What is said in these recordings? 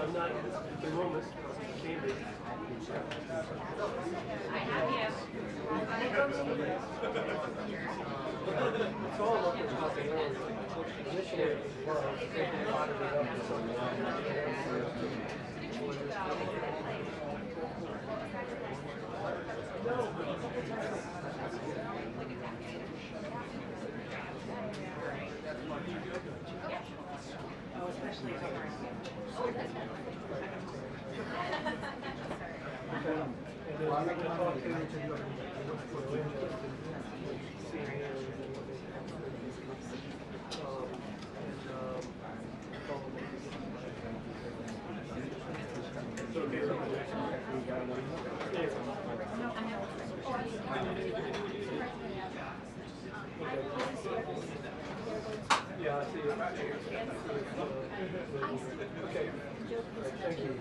I'm not enormous. Can be. I have you. It's all about the missionary world. Oh, especially if I'm Yeah, I see it. Okay. Thank you.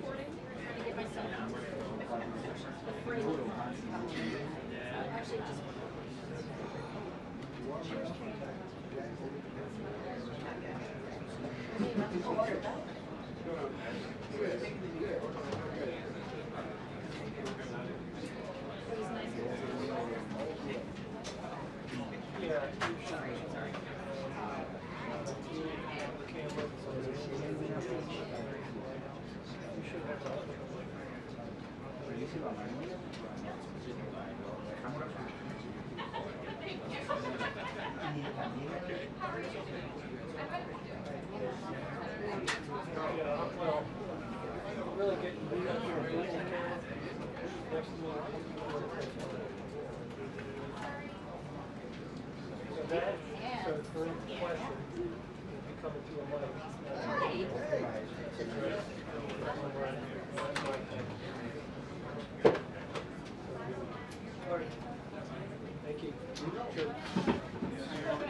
Really getting beat up here. So that, so for the question, be coming to a mic. All right. Thank you. Good. Okay.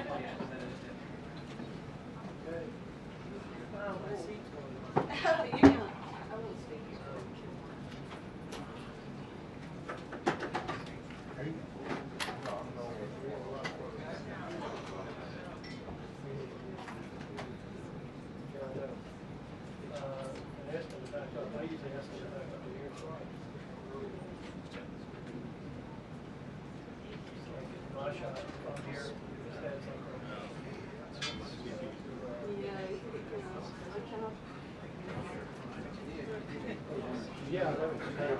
Wow, my seat's going. I won't speak. I usually ask them to back up here. So I get my shot from here. Stands like I cannot. yeah, that would be great.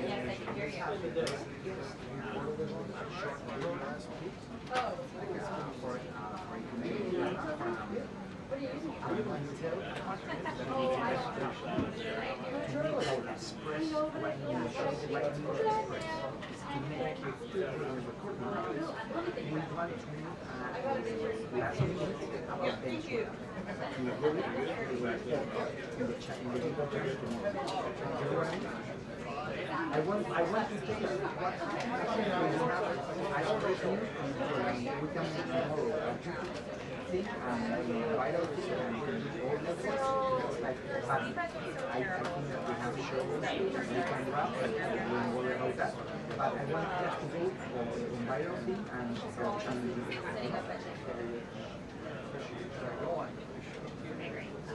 Yes, I can hear you. Oh. What are you using it for? Thank you. I want to take what I already we can make tomorrow. Think vital thing and all that like I think that we have shows we can wrap but we don't worry about that. But I want just to go on vital thing and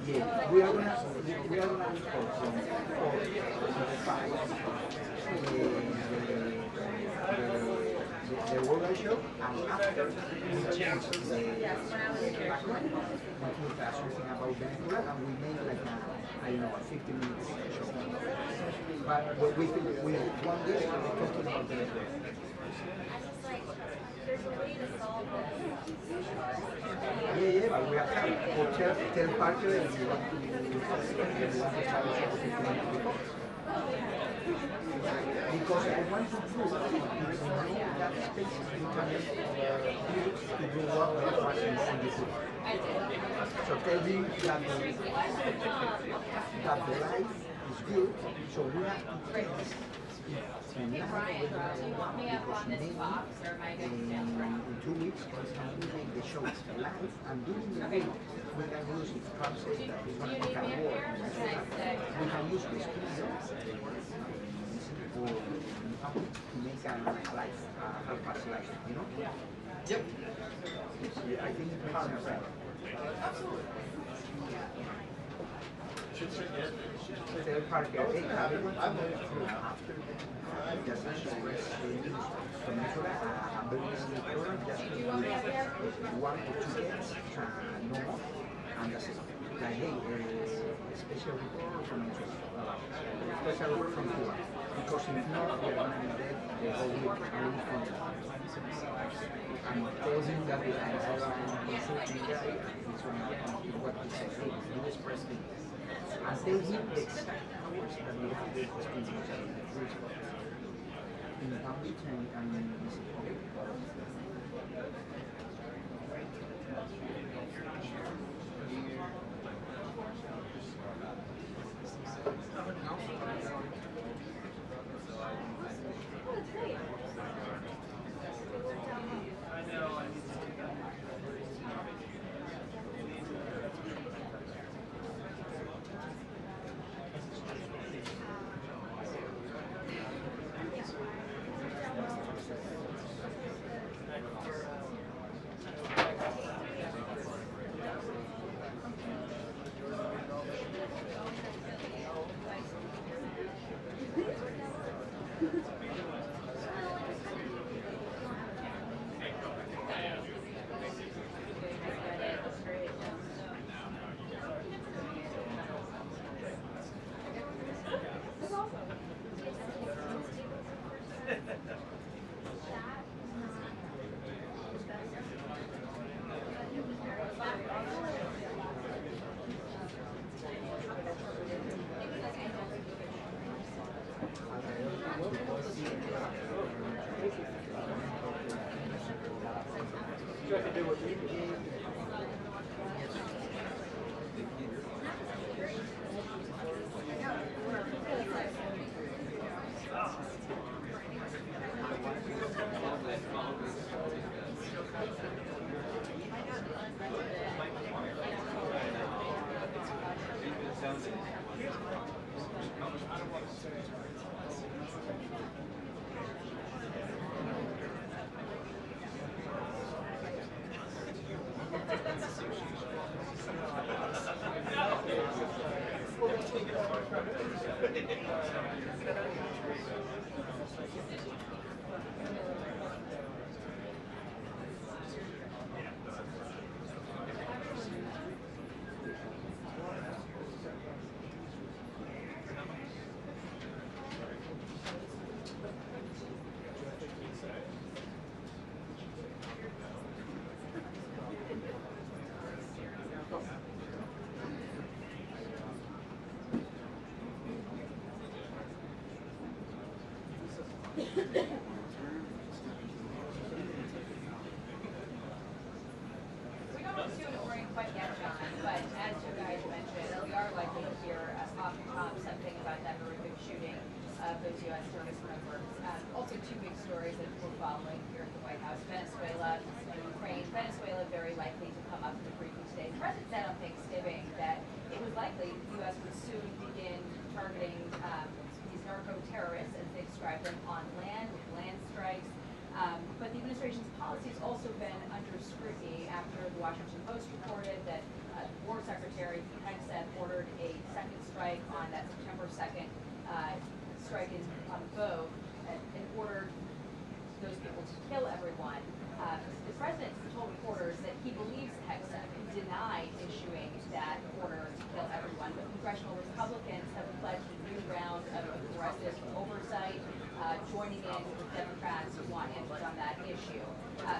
yeah, we are gonna record from 4 to 5 the World Show, and after we change the background, we put something about Venezuela, and we made like a, I don't know, a 50-minute show. But we one day we're talking about Venezuela. There's a way to solve this. Yeah, but we have time. Or tell Parker if you want to try to because I want to prove that space you can use to do what we are in the book. So tell him that the life is good, so we have to take this. Hey Brian, do you want me up on this box or am I going to stand for it? In 2 weeks, we make the show live, and during the week, we can use it translate that we want to can work. We can use this studio to make a live, half-past live, you know? Yep. Yeah, I think it makes sense. Absolutely. third party are they having after just Peninsula, a very small program, just one or two days, no more, and that's it. Like, hey, special report from special report from Cuba, because if not, we're going to be dead the whole week, only from and tells him that the consulting guy is going to what he said, hey, do this press thing. And tell him the exact hours that we have to spend in the public and he said, okay. Venezuela very likely to come up in the briefing today. The president said on Thanksgiving that it was likely the U.S. would soon begin targeting these narco-terrorists, as they described them, on land with land strikes. But the administration's policy has also been under scrutiny after the Washington Post reported that War Secretary Hegseth ordered a second strike on that September 2nd strike on the boat and ordered those people to kill everyone. The president told reporters that he believes Hegseth denied issuing that order to kill everyone, but congressional Republicans have pledged a new round of aggressive oversight, joining in with Democrats who want answers on that issue.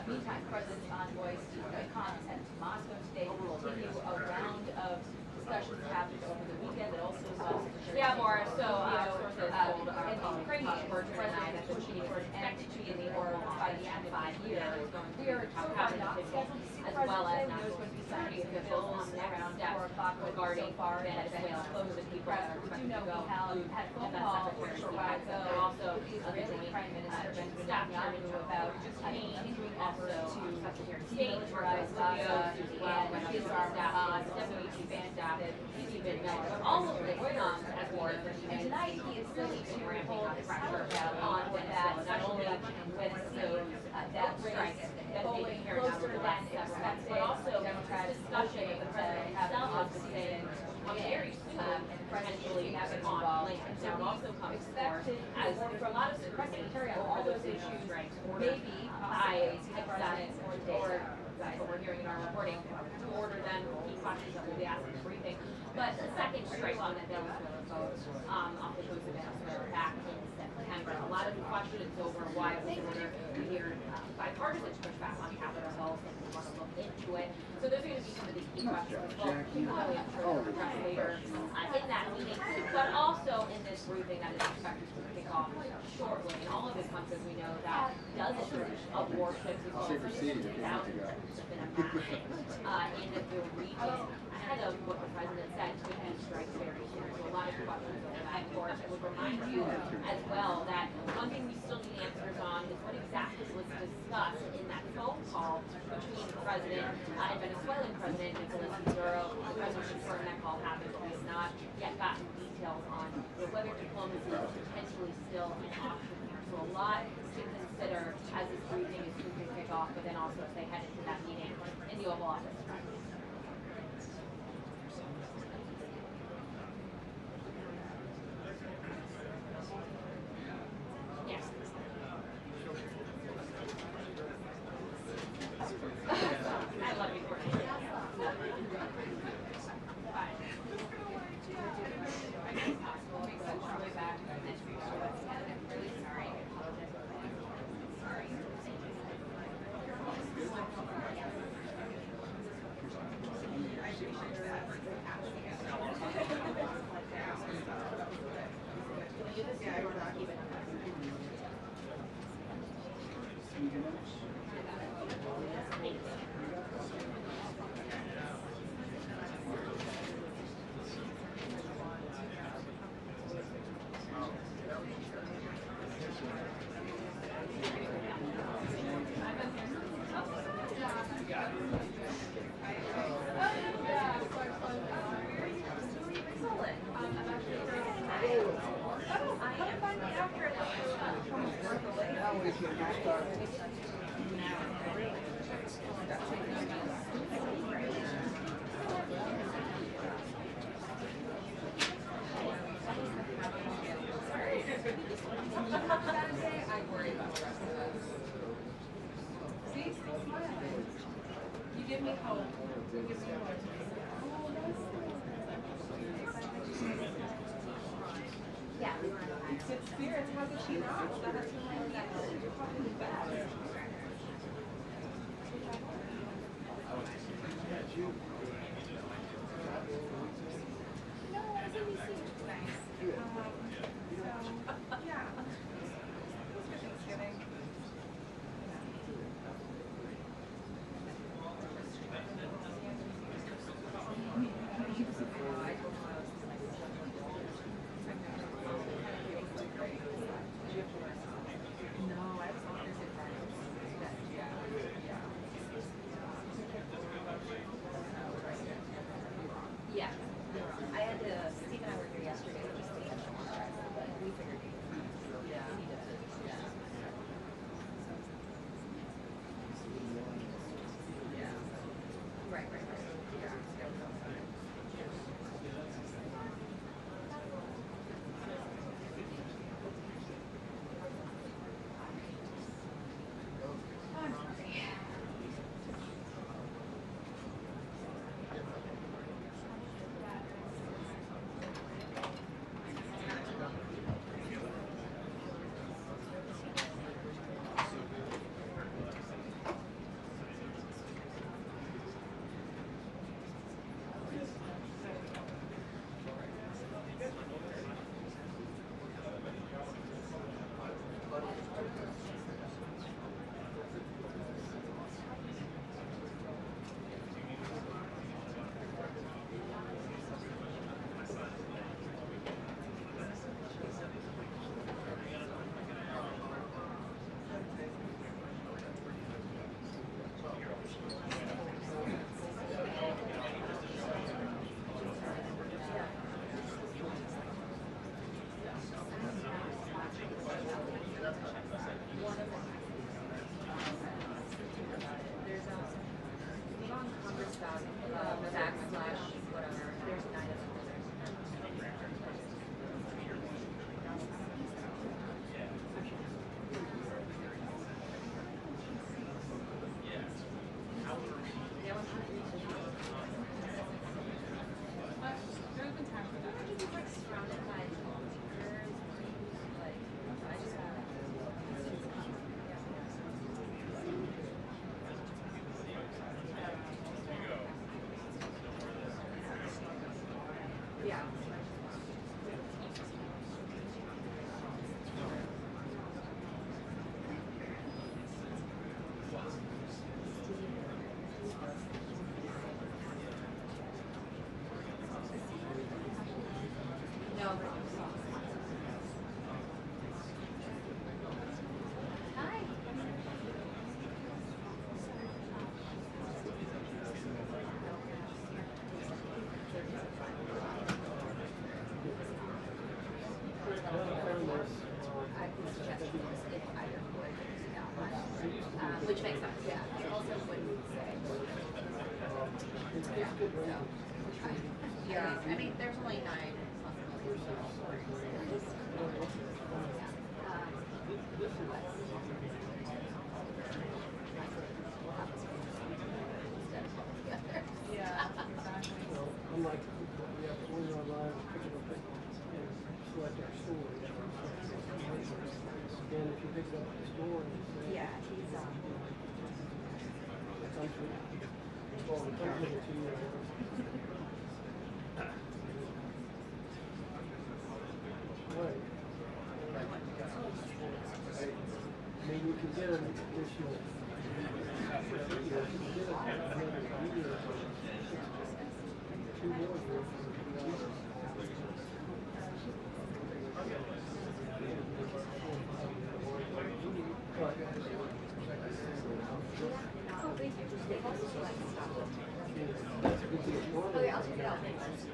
Meantime, President's envoy Steve Witkoff is headed to Moscow today to continue a round of discussions happened over the weekend that also saw Yeah, Maura, so and Ukrainian were president is pushing for an end to the war by the end of 5 years. We are so far not scheduled to see the president. There's going to be signing officials around 4 o'clock regarding Venezuela close the people. We do know we had a phone call a short while ago. Also, the Israeli Prime Minister Benjamin Netanyahu about continuing efforts to demilitarize Gaza and disarm Hamas, expand all of the as war. and tonight he is still to hold the pressure on that, not only with that strike polling closer than expected, but also Democrats discussion with the president have a decision very soon. really on land. Now it also comes forth as for a lot of the press secretary on all those issues, maybe I type that in or that's what we're hearing in our reporting, order then key questions that will be asked in the briefing. But the second strike on the Venezuela vote off the coast of Venezuela back in September, a lot of the questions over why it was ordered. We hear bipartisan pushback on Capitol Hill, and we want to look into it. So those are going to be some of the key questions. Well, probably I'm sure we'll address later in that meeting, but also in this briefing that is expected to kick off shortly. And all of this comes as we know that dozens of warships as well as thousands have been amassed in the region ahead of what the president said could be strikes very soon. So a lot of questions over that. Of course, I would remind you as well that one thing we still need answers on is what exactly was discussed in that phone call between the president and Venezuelan President Nicolas Maduro. The president confirmed that call happened, but we have not yet gotten details on whether diplomacy is potentially still an option here. So a lot to consider as this briefing is soon to kick off, but then also as they head into that meeting in the Oval Office. Yes. I love you, Courtney. You give me hope. You give me hope. Yeah. Good spirits, how could she not? That has been like that. You're probably the best. No, I was in DC, which is nice. So, yeah. It was for Thanksgiving. No, I was on Thursday, Friday. Yeah. No. Hi. Which makes sense, yeah. I also wouldn't say. Yeah, I mean, there's only 9 Yeah, exactly. Unlike, we have to order online, pick it up and select our store. Again, if you pick it up at the store and you say. Yeah, he's It comes with it to you. Right. I mean, you can get an issue. You can get a year. 2 more years. Oh, thank you. Okay, I'll check it out. Thanks.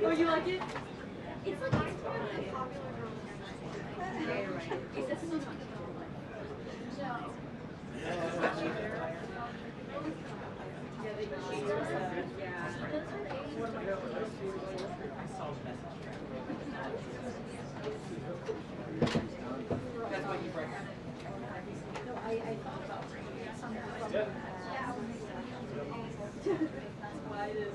Oh, you like it? It's like popular Is this one? No. That's what you bring. No, I thought about bringing something from Why it is.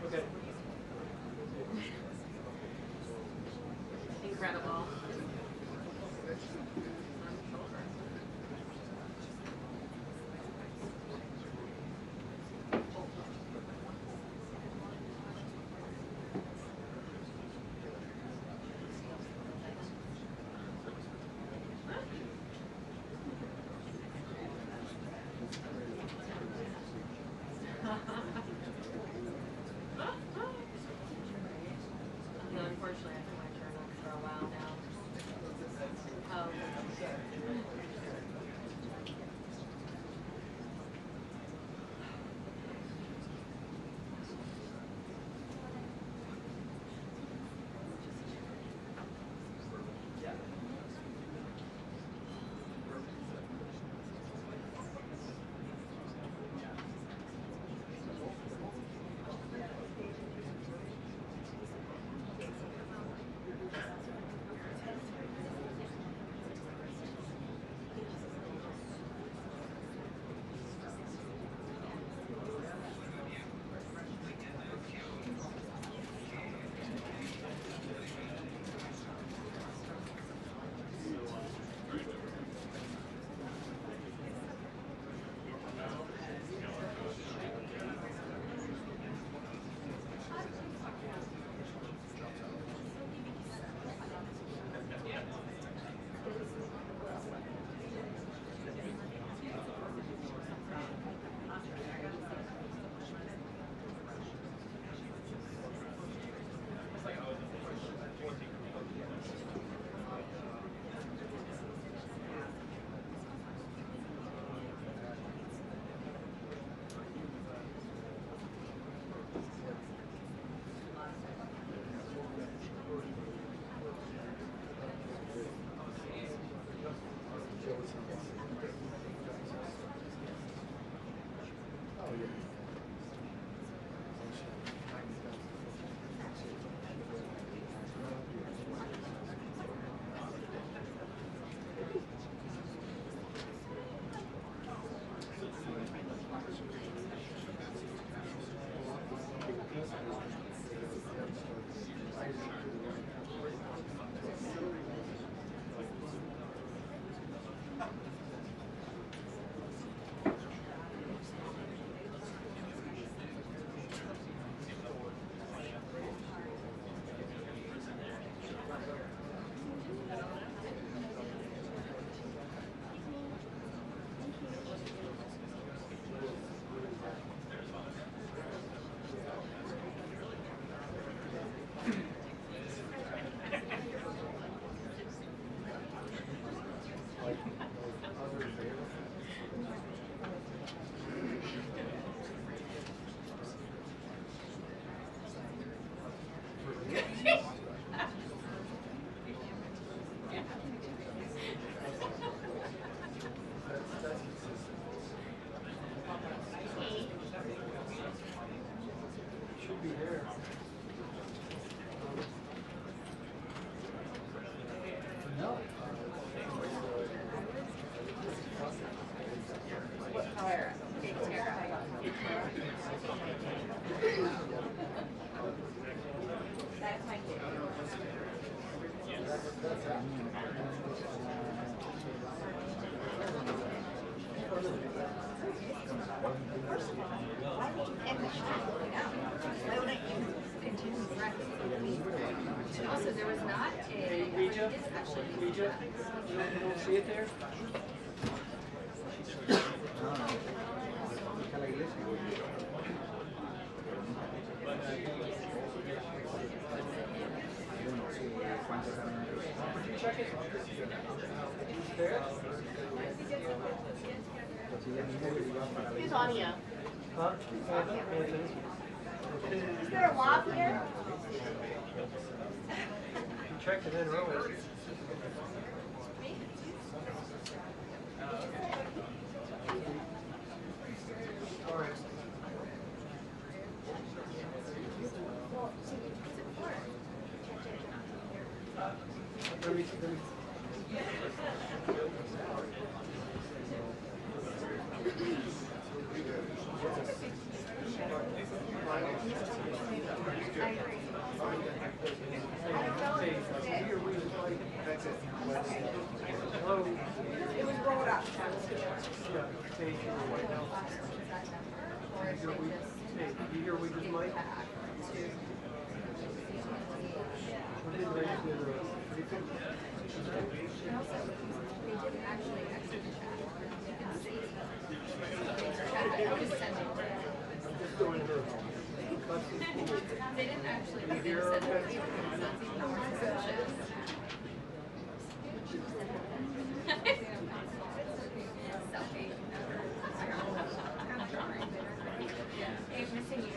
Okay. Incredible. So there was not a. Ouija? Ouija? You don't see it there? Check it. There? Who's on you? Huh? Is there a lock here? You checked it in earlier. All right. Let me. Hello. It was rolled up. Yeah, hey, right now. You hear we just mic? We're getting ready to do the briefing. I'm just going to. They didn't actually. You hear okay? Ain't missing you.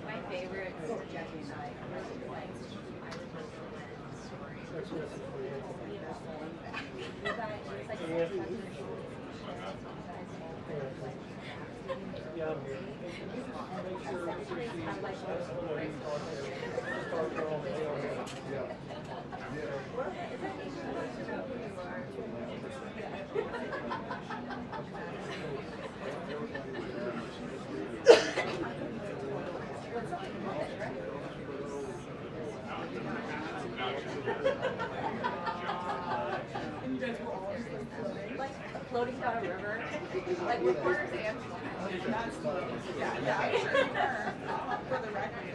My favorite is Jeffrey's eye. Yeah, I'm here. Make sure Floating down a river, like reporters and. Yeah, I'm sure you were. For the record.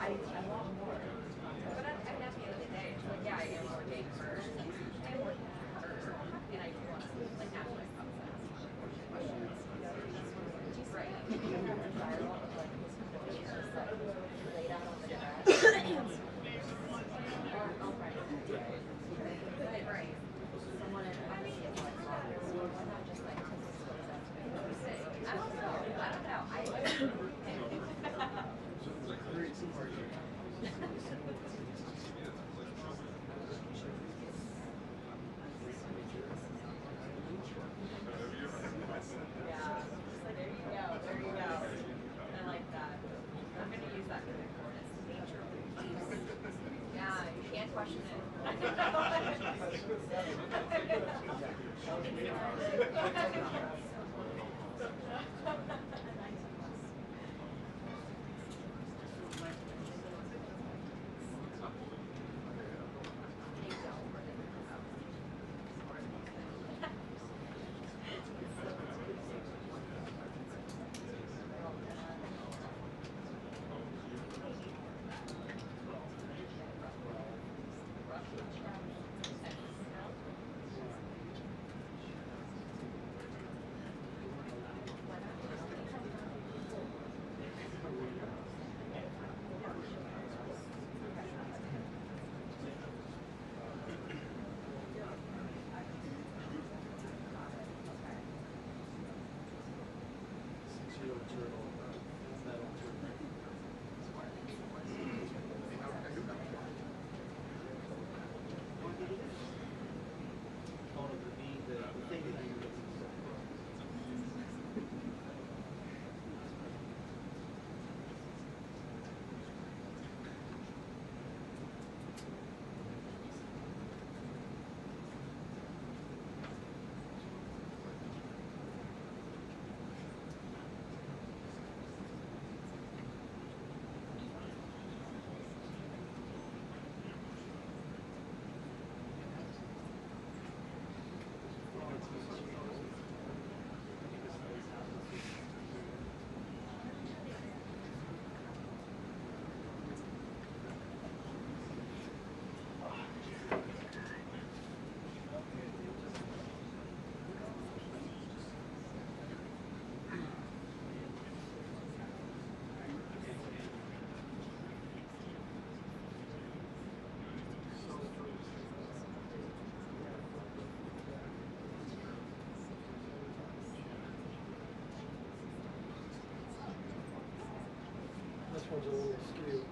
I want more. But at the end of the day, it's like, yeah, I am working for, I'm working harder, and I do want to, like, ask myself questions. Right. Desirable, but like, it's just like, laid out on the grass. I'll write it. Right. Someone in, I mean, it's like, why not just like, I don't know. Yeah, there you go. I like that. I'm gonna use that moving forward. It's nature of the beast. Yeah, you can't question it. This one's a little skewed.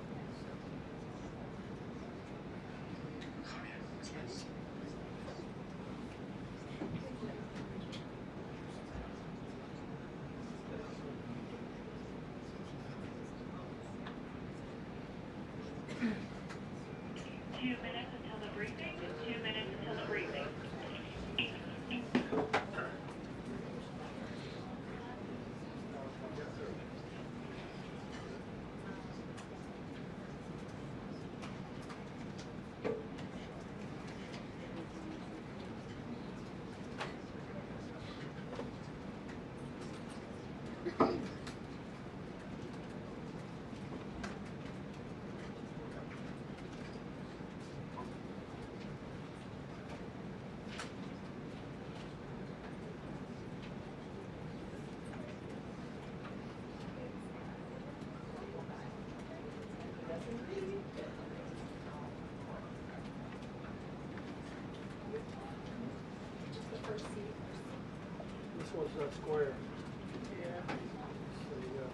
This one's not square. Yeah. So you go.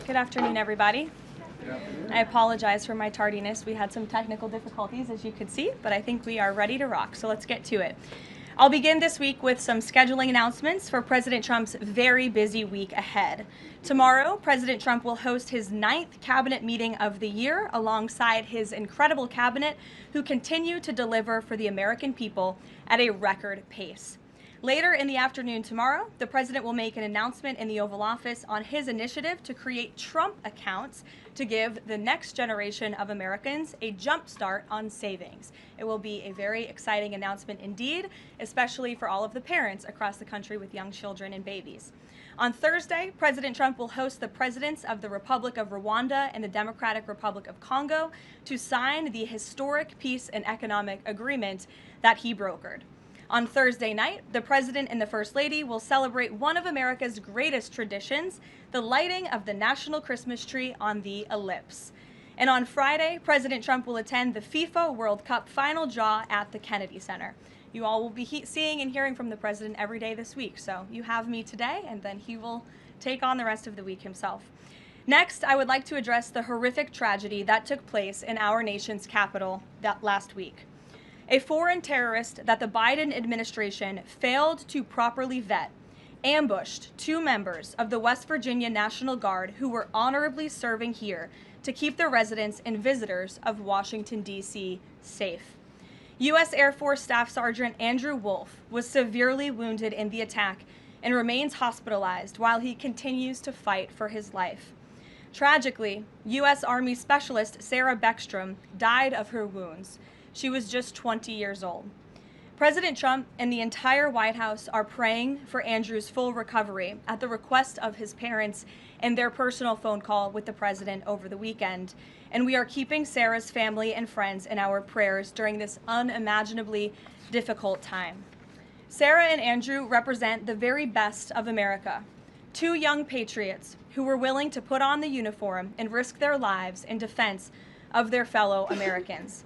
Good afternoon, everybody. I apologize for my tardiness. We had some technical difficulties, as you could see, but I think we are ready to rock, so let's get to it. I'll begin this week with some scheduling announcements for President Trump's very busy week ahead. Tomorrow, President Trump will host his 9th cabinet meeting of the year alongside his incredible cabinet, who continue to deliver for the American people at a record pace. Later in the afternoon tomorrow, the president will make an announcement in the Oval Office on his initiative to create Trump accounts to give the next generation of Americans a jump start on savings. It will be a very exciting announcement indeed, especially for all of the parents across the country with young children and babies. On Thursday, President Trump will host the presidents of the Republic of Rwanda and the Democratic Republic of Congo to sign the historic peace and economic agreement that he brokered. On Thursday night, the President and the First Lady will celebrate one of America's greatest traditions, the lighting of the National Christmas Tree on the Ellipse. And on Friday, President Trump will attend the FIFA World Cup final draw at the Kennedy Center. You all will be seeing and hearing from the President every day this week, so you have me today, and then he will take on the rest of the week himself. Next, I would like to address the horrific tragedy that took place in our nation's capital last week. A foreign terrorist that the Biden administration failed to properly vet ambushed 2 members of the West Virginia National Guard who were honorably serving here to keep the residents and visitors of Washington, D.C. safe. U.S. Air Force Staff Sergeant Andrew Wolf was severely wounded in the attack and remains hospitalized while he continues to fight for his life. Tragically, U.S. Army Specialist Sarah Beckstrom died of her wounds. She was just 20 years old. President Trump and the entire White House are praying for Andrew's full recovery at the request of his parents in their personal phone call with the president over the weekend. And we are keeping Sarah's family and friends in our prayers during this unimaginably difficult time. Sarah and Andrew represent the very best of America, two young patriots who were willing to put on the uniform and risk their lives in defense of their fellow Americans.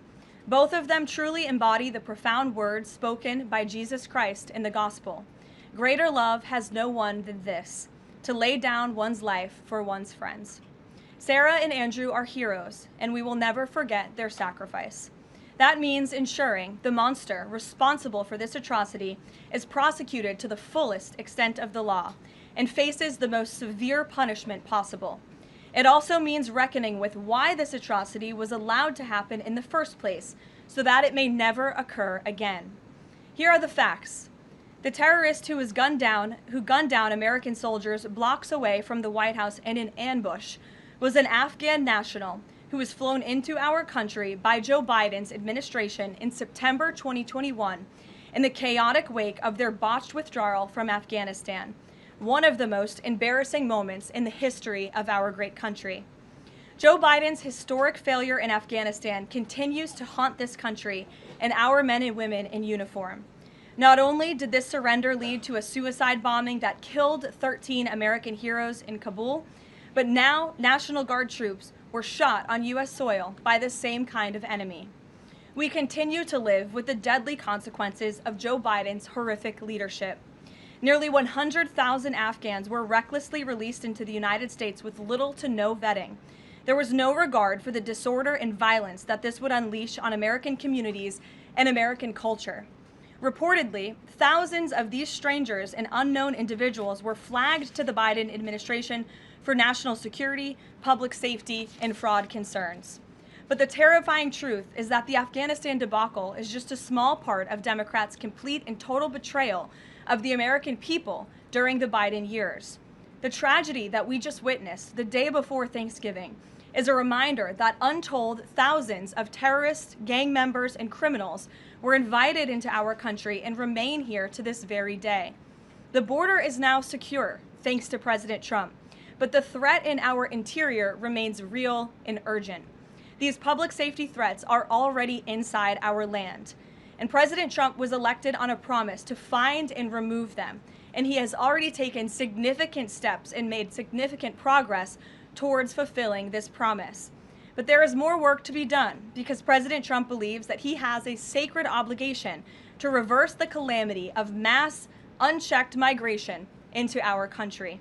Both of them truly embody the profound words spoken by Jesus Christ in the gospel. Greater love has no one than this, to lay down one's life for one's friends. Sarah and Andrew are heroes, and we will never forget their sacrifice. That means ensuring the monster responsible for this atrocity is prosecuted to the fullest extent of the law and faces the most severe punishment possible. It also means reckoning with why this atrocity was allowed to happen in the first place, so that it may never occur again. Here are the facts. The terrorist who gunned down American soldiers blocks away from the White House in an ambush was an Afghan national who was flown into our country by Joe Biden's administration in September 2021 in the chaotic wake of their botched withdrawal from Afghanistan, one of the most embarrassing moments in the history of our great country. Joe Biden's historic failure in Afghanistan continues to haunt this country and our men and women in uniform. Not only did this surrender lead to a suicide bombing that killed 13 American heroes in Kabul, but now National Guard troops were shot on U.S. soil by the same kind of enemy. We continue to live with the deadly consequences of Joe Biden's horrific leadership. Nearly 100,000 Afghans were recklessly released into the United States with little to no vetting. There was no regard for the disorder and violence that this would unleash on American communities and American culture. Reportedly, thousands of these strangers and unknown individuals were flagged to the Biden administration for national security, public safety, and fraud concerns. But the terrifying truth is that the Afghanistan debacle is just a small part of Democrats' complete and total betrayal of the American people during the Biden years. The tragedy that we just witnessed the day before Thanksgiving is a reminder that untold thousands of terrorists, gang members, and criminals were invited into our country and remain here to this very day. The border is now secure, thanks to President Trump, but the threat in our interior remains real and urgent. These public safety threats are already inside our land, and President Trump was elected on a promise to find and remove them, and he has already taken significant steps and made significant progress towards fulfilling this promise. But there is more work to be done because President Trump believes that he has a sacred obligation to reverse the calamity of mass, unchecked migration into our country.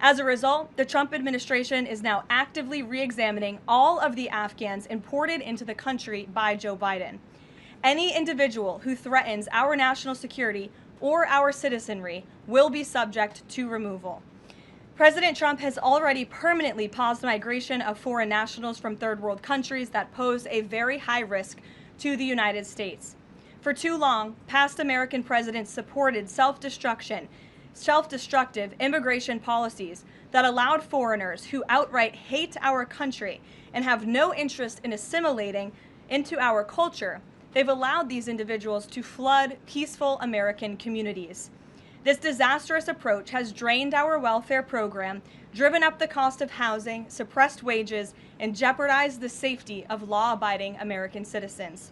As a result, the Trump administration is now actively re-examining all of the Afghans imported into the country by Joe Biden. Any individual who threatens our national security or our citizenry will be subject to removal. President Trump has already permanently paused migration of foreign nationals from third world countries that pose a very high risk to the United States. For too long, past American presidents supported self-destructive immigration policies that allowed foreigners who outright hate our country and have no interest in assimilating into our culture. They've allowed these individuals to flood peaceful American communities. This disastrous approach has drained our welfare program, driven up the cost of housing, suppressed wages, and jeopardized the safety of law-abiding American citizens.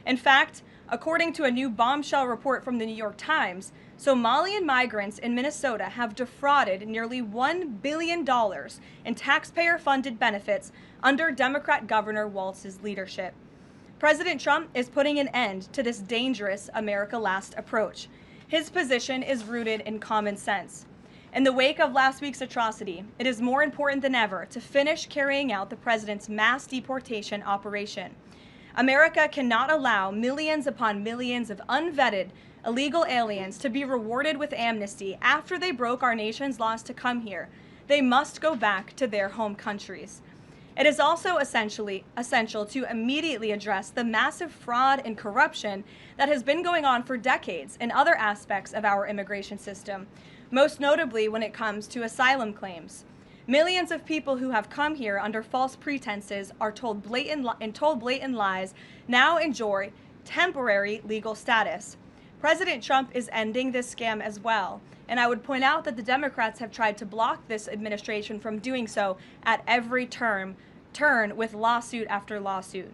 In fact, according to a new bombshell report from the New York Times, Somalian migrants in Minnesota have defrauded nearly $1 billion in taxpayer-funded benefits under Democrat Governor Walz's leadership. President Trump is putting an end to this dangerous America Last approach. His position is rooted in common sense. In the wake of last week's atrocity, it is more important than ever to finish carrying out the president's mass deportation operation. America cannot allow millions upon millions of unvetted illegal aliens to be rewarded with amnesty after they broke our nation's laws to come here. They must go back to their home countries. It is also essential to immediately address the massive fraud and corruption that has been going on for decades in other aspects of our immigration system, most notably when it comes to asylum claims. Millions of people who have come here under false pretenses are told blatant lies now enjoy temporary legal status. President Trump is ending this scam as well, and I would point out that the Democrats have tried to block this administration from doing so at every turn with lawsuit after lawsuit.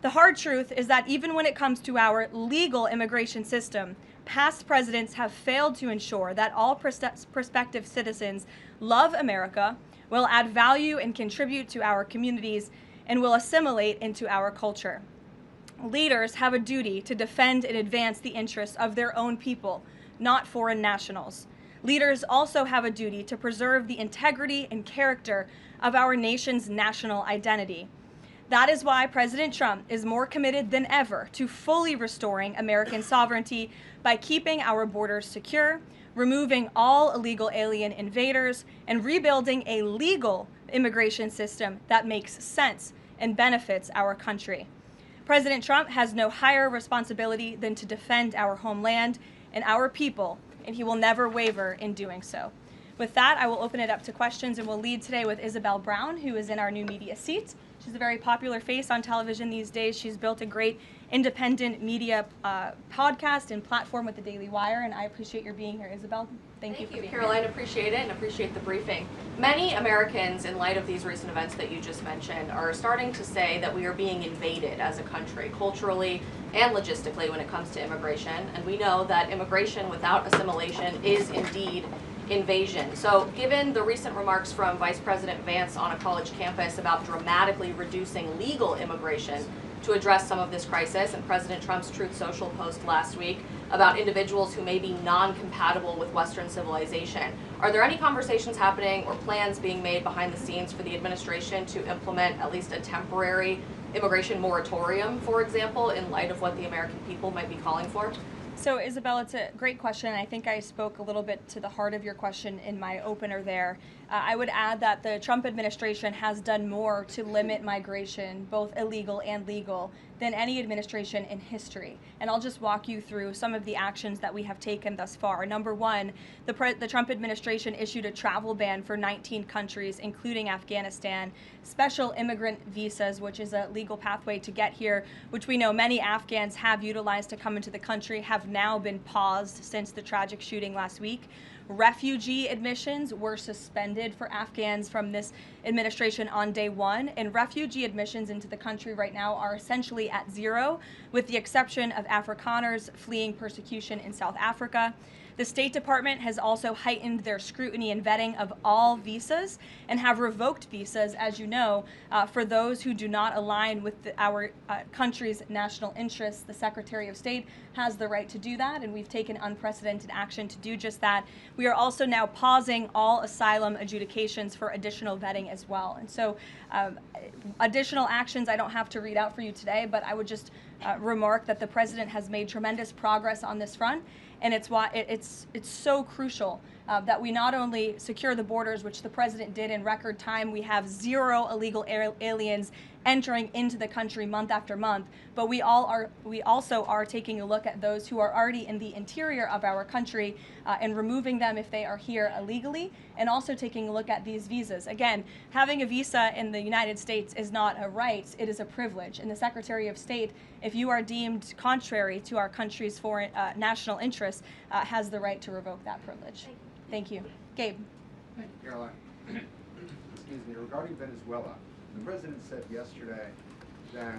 The hard truth is that even when it comes to our legal immigration system, past presidents have failed to ensure that all prospective citizens love America, will add value and contribute to our communities, and will assimilate into our culture. Leaders have a duty to defend and advance the interests of their own people, not foreign nationals. Leaders also have a duty to preserve the integrity and character of our nation's national identity. That is why President Trump is more committed than ever to fully restoring American sovereignty by keeping our borders secure, removing all illegal alien invaders, and rebuilding a legal immigration system that makes sense and benefits our country. President Trump has no higher responsibility than to defend our homeland and our people, and he will never waver in doing so. With that, I will open it up to questions, and we'll lead today with Isabel Brown, who is in our new media seat. She's a very popular face on television these days. She's built a great independent media podcast and platform with the Daily Wire, and I appreciate your being here, Isabel. Thank you for being here. Caroline, appreciate it and appreciate the briefing. Many Americans, in light of these recent events that you just mentioned, are starting to say that we are being invaded as a country, culturally and logistically, when it comes to immigration. And we know that immigration without assimilation is indeed invasion. So given the recent remarks from Vice President Vance on a college campus about dramatically reducing legal immigration to address some of this crisis, and President Trump's Truth Social post last week about individuals who may be non-compatible with Western civilization, are there any conversations happening or plans being made behind the scenes for the administration to implement at least a temporary immigration moratorium, for example, in light of what the American people might be calling for? So, Isabel, it's a great question. I think I spoke a little bit to the heart of your question in my opener there. I would add that the Trump administration has done more to limit migration, both illegal and legal, than any administration in history. And I'll just walk you through some of the actions that we have taken thus far. Number one, the Trump administration issued a travel ban for 19 countries, including Afghanistan, special immigrant visas, which is a legal pathway to get here, which we know many Afghans have utilized to come into the country, have now been paused since the tragic shooting last week. Refugee admissions were suspended for Afghans from this administration on day one, and refugee admissions into the country right now are essentially at zero, with the exception of Afrikaners fleeing persecution in South Africa. The State Department has also heightened their scrutiny and vetting of all visas and have revoked visas, as you know, for those who do not align with our country's national interests. The Secretary of State has the right to do that, and we've taken unprecedented action to do just that. We are also now pausing all asylum adjudications for additional vetting as well. And so additional actions I don't have to read out for you today, but I would just remark that the president has made tremendous progress on this front. And it's why it's so crucial that we not only secure the borders, which the president did in record time. We have zero illegal aliens entering into the country month after month, but we also are taking a look at those who are already in the interior of our country and removing them if they are here illegally, and also taking a look at these visas. Again, having a visa in the United States is not a right, it is a privilege. And the Secretary of State, if you are deemed contrary to our country's foreign national interests, has the right to revoke that privilege. Thank you. Gabe. Thank you, Caroline. Excuse me. Regarding Venezuela, the president said yesterday that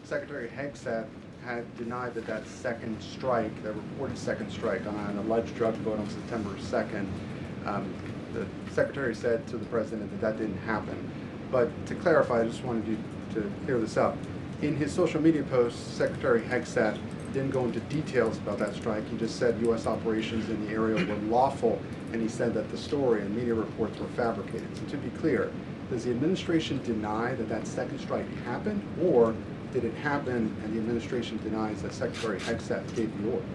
Secretary Hegseth had denied that second strike, the reported second strike on an alleged drug vote on September 2nd, the secretary said to the president that didn't happen. But to clarify, I just wanted you to clear this up. In his social media post, Secretary Hegseth didn't go into details about that strike. He just said U.S. operations in the area were lawful, and he said that the story and media reports were fabricated. So to be clear, does the administration deny that second strike happened, or did it happen and the administration denies that Secretary Hegseth gave the order?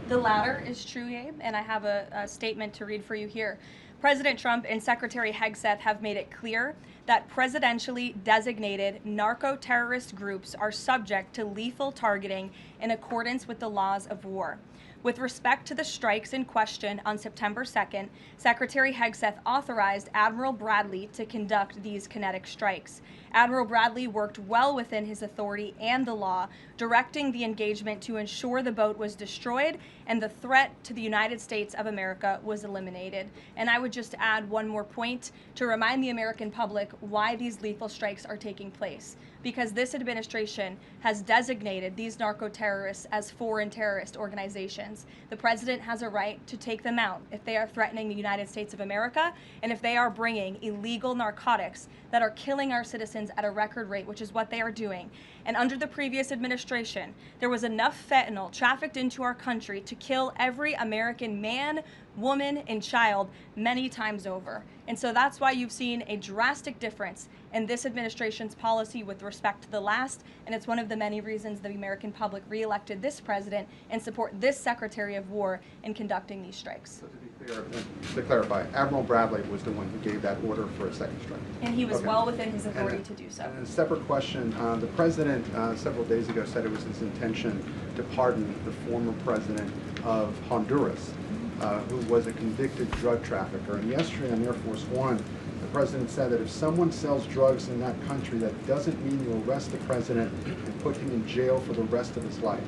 The latter is true, Gabe, and I have a statement to read for you here. President Trump and Secretary Hegseth have made it clear that presidentially designated narco-terrorist groups are subject to lethal targeting in accordance with the laws of war. With respect to the strikes in question on September 2nd, Secretary Hegseth authorized Admiral Bradley to conduct these kinetic strikes. Admiral Bradley worked well within his authority and the law, directing the engagement to ensure the boat was destroyed and the threat to the United States of America was eliminated. And I would just add one more point to remind the American public why these lethal strikes are taking place. Because this administration has designated these narco-terrorists as foreign terrorist organizations. The president has a right to take them out if they are threatening the United States of America and if they are bringing illegal narcotics that are killing our citizens at a record rate, which is what they are doing. And under the previous administration, there was enough fentanyl trafficked into our country to kill every American man, woman, and child many times over. And so that's why you've seen a drastic difference in this administration's policy with respect to the last, and it's one of the many reasons the American public reelected this president and support this Secretary of War in conducting these strikes. So to be clear, to clarify, Admiral Bradley was the one who gave that order for a second strike. And he was Okay. well within his authority to do so. And a separate question, the president several days ago said it was his intention to pardon the former president of Honduras, who was a convicted drug trafficker. And yesterday on Air Force One, the president said that if someone sells drugs in that country, that doesn't mean you arrest the president and put him in jail for the rest of his life.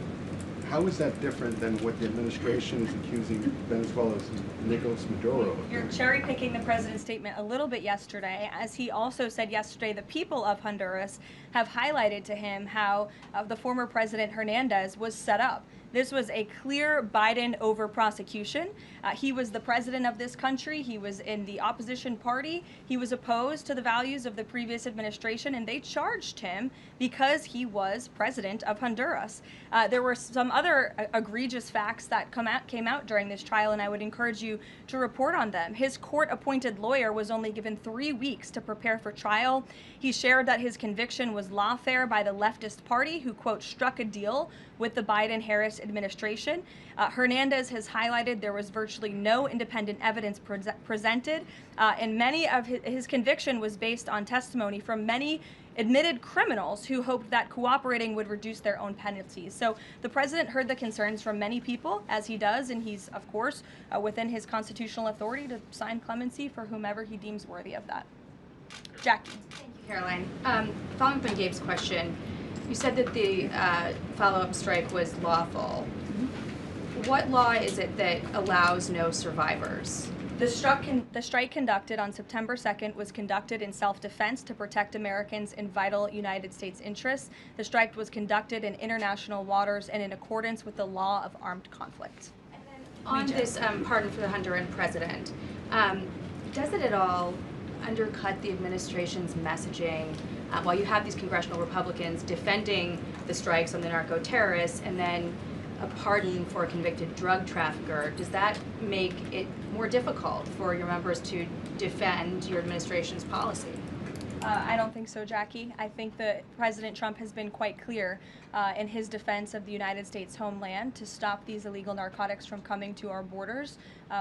How is that different than what the administration is accusing Venezuela's Nicolas Maduro of? You're cherry picking the president's statement a little bit yesterday, as he also said yesterday the people of Honduras have highlighted to him how the former president Hernandez was set up. This was a clear Biden over prosecution. He was the president of this country. He was in the opposition party. He was opposed to the values of the previous administration, and they charged him because he was president of Honduras. There were some other egregious facts that came out during this trial, and I would encourage you to report on them. His court-appointed lawyer was only given 3 weeks to prepare for trial. He shared that his conviction was lawfare by the leftist party, who, quote, struck a deal with the Biden-Harris administration. Hernandez has highlighted there was virtually no independent evidence presented, and many of his conviction was based on testimony from many admitted criminals who hoped that cooperating would reduce their own penalties. So the president heard the concerns from many people, as he does, and he's, of course, within his constitutional authority to sign clemency for whomever he deems worthy of that. Jackie. Thank you, Caroline. Following up on Gabe's question, you said that the follow-up strike was lawful. What law is it that allows no survivors? The strike conducted on September 2nd was conducted in self-defense to protect Americans in vital United States interests. The strike was conducted in international waters and in accordance with the law of armed conflict. And then on this pardon for the Honduran president, does it at all undercut the administration's messaging while you have these congressional Republicans defending the strikes on the narco-terrorists and then a pardon for a convicted drug trafficker? Does that make it more difficult for your members to defend your administration's policy? I don't think so, Jackie. I think that President Trump has been quite clear in his defense of the United States homeland to stop these illegal narcotics from coming to our borders,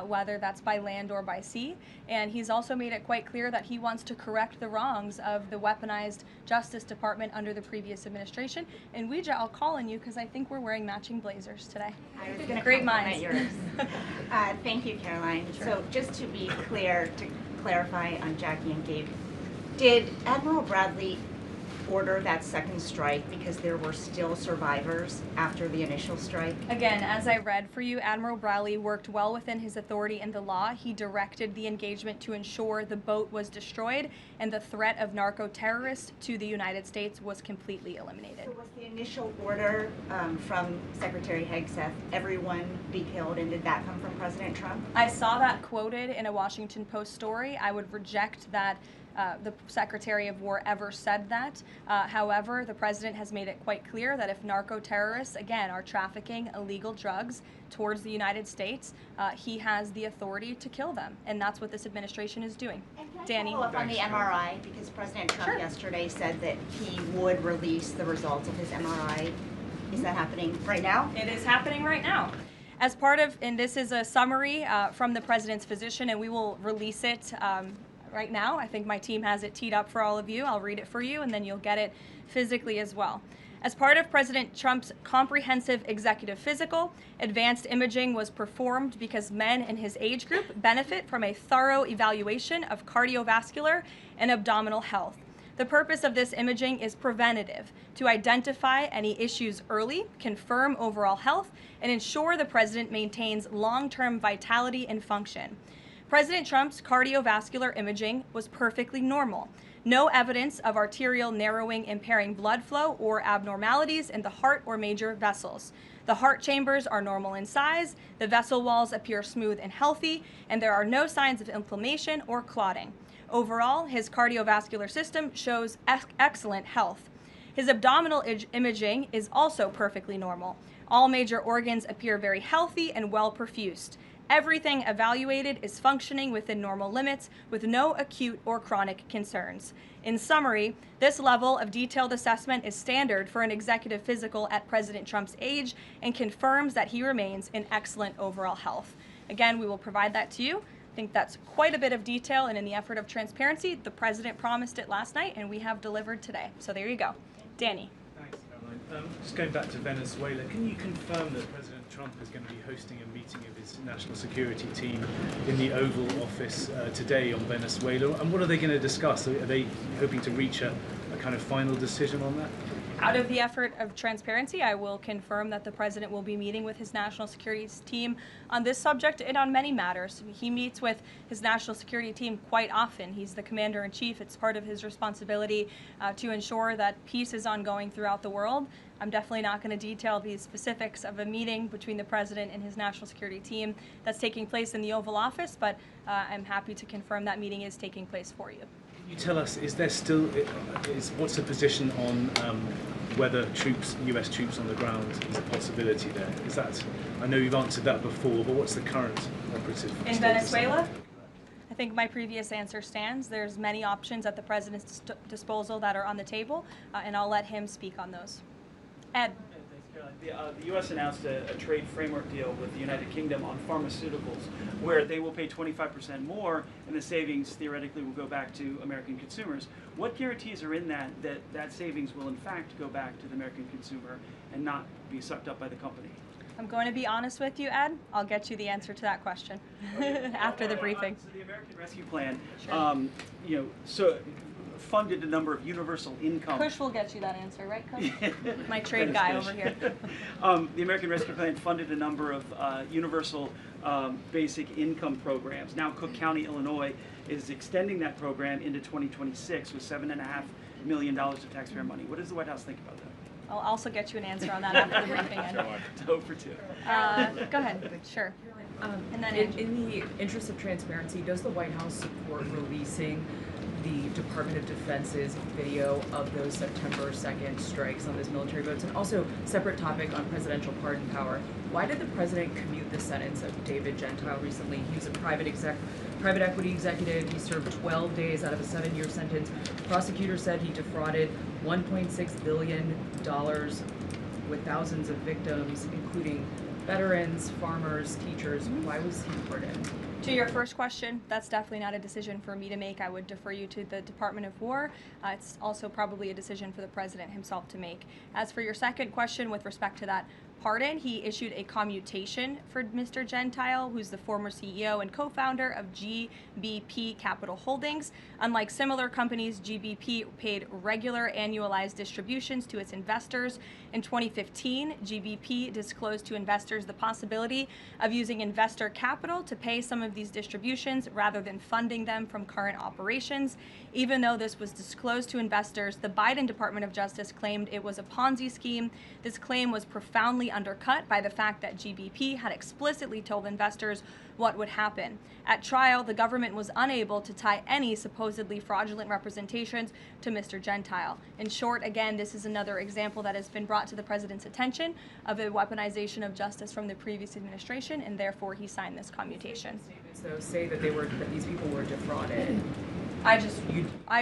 whether that's by land or by sea. And he's also made it quite clear that he wants to correct the wrongs of the weaponized Justice Department under the previous administration. And Ouija, I'll call on you because I think we're wearing matching blazers today. I was going to Great compliment minds. yours. Thank you, Caroline. Sure. So just to be clear, to clarify on Jackie and Gabe, did Admiral Bradley order that second strike because there were still survivors after the initial strike? Again, as I read for you, Admiral Bradley worked well within his authority in the law. He directed the engagement to ensure the boat was destroyed and the threat of narco-terrorists to the United States was completely eliminated. So was the initial order from Secretary Hegseth, everyone be killed, and did that come from President Trump? I saw that quoted in a Washington Post story. I would reject that the Secretary of War ever said that. However, the president has made it quite clear that if narco-terrorists, again, are trafficking illegal drugs towards the United States, he has the authority to kill them. And that's what this administration is doing. And can I Danny. follow up on the MRI? Because President Trump yesterday said that he would release the results of his MRI. Is that happening right now? It is happening right now. As part of, and this is a summary from the president's physician, and we will release it right now. I think my team has it teed up for all of you. I'll read it for you, and then you'll get it physically as well. As part of President Trump's comprehensive executive physical, advanced imaging was performed because men in his age group benefit from a thorough evaluation of cardiovascular and abdominal health. The purpose of this imaging is preventative, to identify any issues early, confirm overall health, and ensure the president maintains long-term vitality and function. President Trump's cardiovascular imaging was perfectly normal. No evidence of arterial narrowing impairing blood flow or abnormalities in the heart or major vessels. The heart chambers are normal in size, the vessel walls appear smooth and healthy, and there are no signs of inflammation or clotting. Overall, his cardiovascular system shows excellent health. His abdominal imaging is also perfectly normal. All major organs appear very healthy and well perfused. Everything evaluated is functioning within normal limits with no acute or chronic concerns. In summary, this level of detailed assessment is standard for an executive physical at President Trump's age and confirms that he remains in excellent overall health. Again, we will provide that to you. I think that's quite a bit of detail, and in the effort of transparency, the president promised it last night and we have delivered today. So there you go. Danny. Thanks, Karoline. Just going back to Venezuela, can you confirm that President Trump is going to be hosting a meeting of his national security team in the Oval Office today on Venezuela? And what are they going to discuss? Are they hoping to reach a kind of final decision on that? Out of the effort of transparency, I will confirm that the president will be meeting with his national security team on this subject and on many matters. He meets with his national security team quite often. He's the commander-in-chief. It's part of his responsibility to ensure that peace is ongoing throughout the world. I'm definitely not going to detail the specifics of a meeting between the president and his national security team that's taking place in the Oval Office, but I'm happy to confirm that meeting is taking place for you. Can you tell us, what's the position on whether US troops on the ground is a possibility there? Is that, I know you've answered that before, but what's the current operative in Venezuela? I think my previous answer stands. There's many options at the president's disposal that are on the table, and I'll let him speak on those. Ed. The U.S. announced a trade framework deal with the United Kingdom on pharmaceuticals, where they will pay 25% more, and the savings theoretically will go back to American consumers. What guarantees are in that savings will in fact go back to the American consumer and not be sucked up by the company? I'm going to be honest with you, Ed. I'll get you the answer to that question after the briefing. So the American Rescue Plan, Sure. funded a number of universal income. Kush will get you that answer, right, Kush? My trade guy over here. The American Rescue Plan funded a number of universal basic income programs. Now Cook County, Illinois is extending that program into 2026 with $7.5 million of taxpayer money. What does the White House think about that? I'll also get you an answer on that after the briefing. Two for two. Go ahead. Sure. And then in the interest of transparency, does the White House support releasing the Department of Defense's video of those September 2nd strikes on those military boats? And also, separate topic on presidential pardon power. Why did the president commute the sentence of David Gentile recently? He was a private equity executive. He served 12 days out of a 7-year sentence. Prosecutors said he defrauded $1.6 billion with thousands of victims, including veterans, farmers, teachers. Why was he pardoned? To your first question, that's definitely not a decision for me to make. I would defer you to the Department of War. It's also probably a decision for the president himself to make. As for your second question with respect to that pardon, he issued a commutation for Mr. Gentile, who's the former CEO and co-founder of GBP Capital Holdings. Unlike similar companies, GBP paid regular annualized distributions to its investors. In 2015, GBP disclosed to investors the possibility of using investor capital to pay some of these distributions rather than funding them from current operations. Even though this was disclosed to investors, the Biden Department of Justice claimed it was a Ponzi scheme. This claim was profoundly undercut by the fact that GBP had explicitly told investors what would happen. At trial, the government was unable to tie any supposedly fraudulent representations to Mr. Gentile. In short, again, this is another example that has been brought to the president's attention of a weaponization of justice from the previous administration, and therefore he signed this commutation. So say that these people were defrauded. I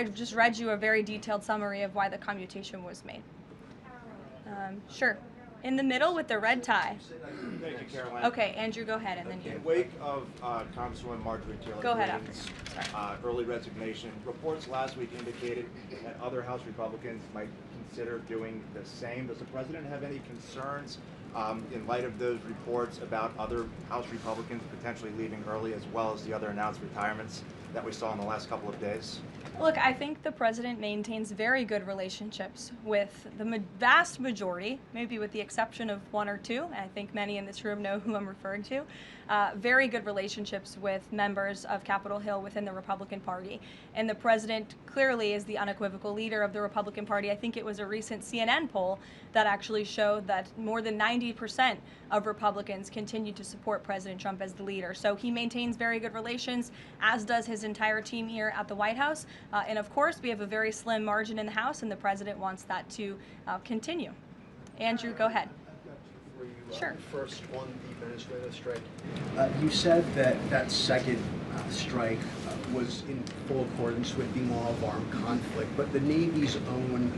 just read you a very detailed summary of why the commutation was made. Sure. In the middle with the red tie. Thank you, Karoline. Okay, Andrew, go ahead, and then you. In wake of Congresswoman Marjorie Taylor Greene's early resignation, reports last week indicated that other House Republicans might consider doing the same. Does the president have any concerns in light of those reports about other House Republicans potentially leaving early, as well as the other announced retirements that we saw in the last couple of days? Look, I think the president maintains very good relationships with the vast majority, maybe with the exception of one or two. I think many in this room know who I'm referring to. Very good relationships with members of Capitol Hill within the Republican Party. And the president clearly is the unequivocal leader of the Republican Party. I think it was a recent CNN poll that actually showed that more than 90% of Republicans continue to support President Trump as the leader. So he maintains very good relations, as does his entire team here at the White House. And of course, we have a very slim margin in the House, and the president wants that to continue. Andrew, go ahead. Sure. First, on the Venezuela strike, you said that that second strike was in full accordance with the law of armed conflict, but the Navy's own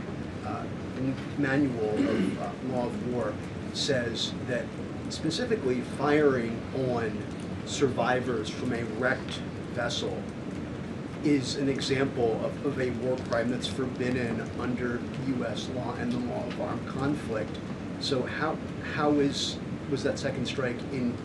manual of law of war says that specifically firing on survivors from a wrecked vessel is an example of a war crime that's forbidden under U.S. law and the law of armed conflict. So how was that second strike in